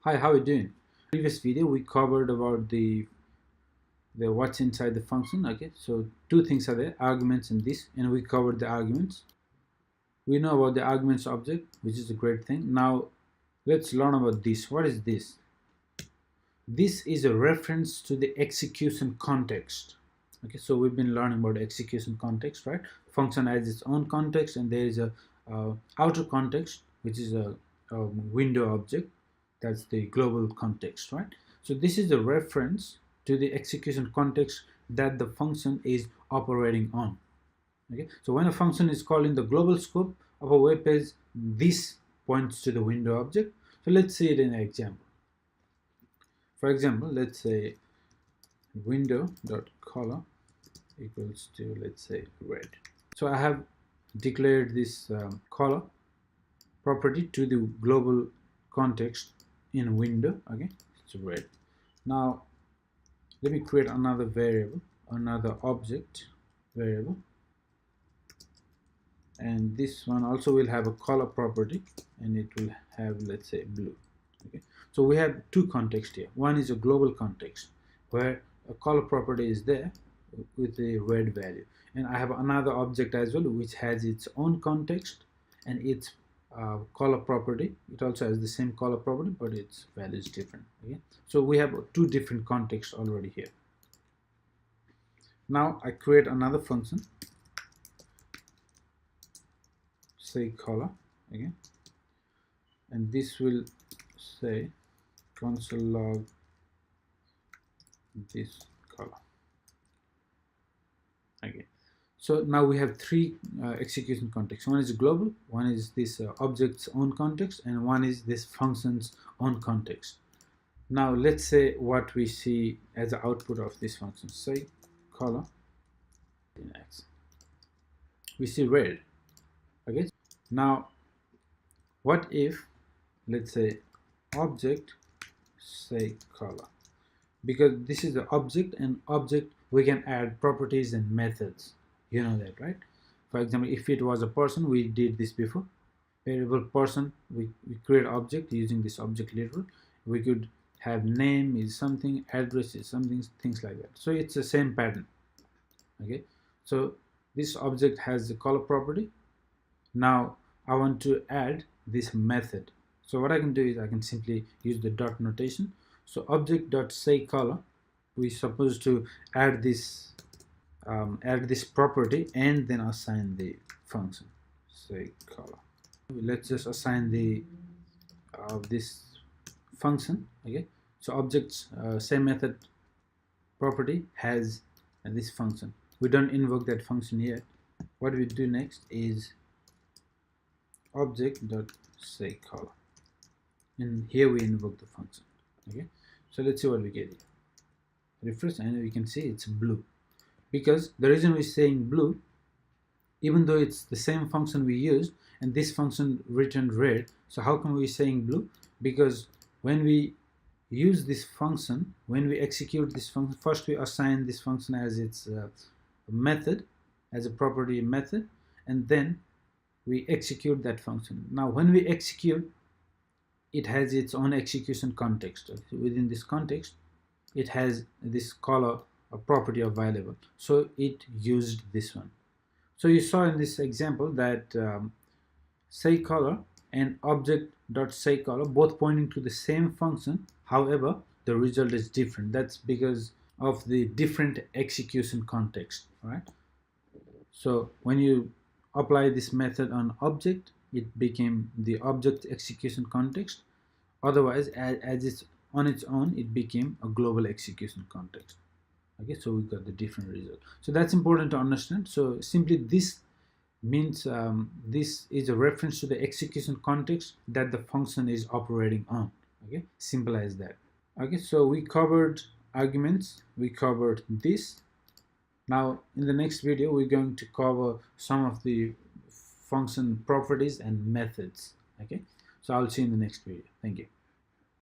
Hi, how are you doing? Previous video we covered about the what's inside the function. Okay, so two things are there, arguments and this, and we covered the arguments. We know about the arguments object, which is a great thing. Now let's learn about this. What is this? This is a reference to the execution context. Okay, so we've been learning about execution context, right? Function has its own context, and there is a outer context, which is a window object. That's the global context, right? So this is a reference to the execution context that the function is operating on. Okay, so when a function is called in the global scope of a web page, this points to the window object. So let's see it in an example. For example, let's say window.color equals to, let's say, red. So I have declared this color property to the global context in window. Okay, it's red. Now let me create another variable, another object variable, and this one also will have a color property, and it will have, let's say, blue. Okay, so we have two contexts here. One is a global context where a color property is there with a red value, and I have another object as well which has its own context and its color property. It also has the same color property, but its value is different. Okay, so we have two different contexts already here. Now I create another function, say color again, and this will say console log this color. Okay, so now we have three execution contexts. One is global, one is this object's own context, and one is this function's own context. Now let's say what we see as the output of this function. Say color in X, we see red. Okay, now what if, let's say, object say color, because this is the object, and object we can add properties and methods, you know that, right? For example, if it was a person, we did this before, variable person, we create object using this object literal. We could have name is something, address is something, things like that. So it's the same pattern. Okay, so this object has the color property. Now I want to add this method. So what I can do is I can simply use the dot notation. So object dot say color, we're supposed to add this property and then assign the function say color. Let's just assign the this function. Okay, so objects say method property has this function. We don't invoke that function yet. What we do next is object dot say color, and here we invoke the function. Okay, so let's see what we get here. Refresh, and we can see it's blue, because the reason we're saying blue, even though it's the same function we used and this function returned red, so how come we're saying blue? Because when we use this function, when we execute this function, first we assign this function as its method, as a property method, and then we execute that function. Now when we execute, it has its own execution context. So within this context, it has this color property available, so it used this one. So you saw in this example that say color and object dot say color both pointing to the same function, however the result is different. That's because of the different execution context, right? So when you apply this method on object, it became the object execution context. Otherwise, as it's on its own, it became a global execution context. Okay, so we got the different result. So that's important to understand. So simply this means this is a reference to the execution context that the function is operating on. Okay, simple as that. Okay, so we covered arguments, we covered this. Now in the next video we're going to cover some of the function properties and methods. Okay, so I'll see you in the next video. Thank you.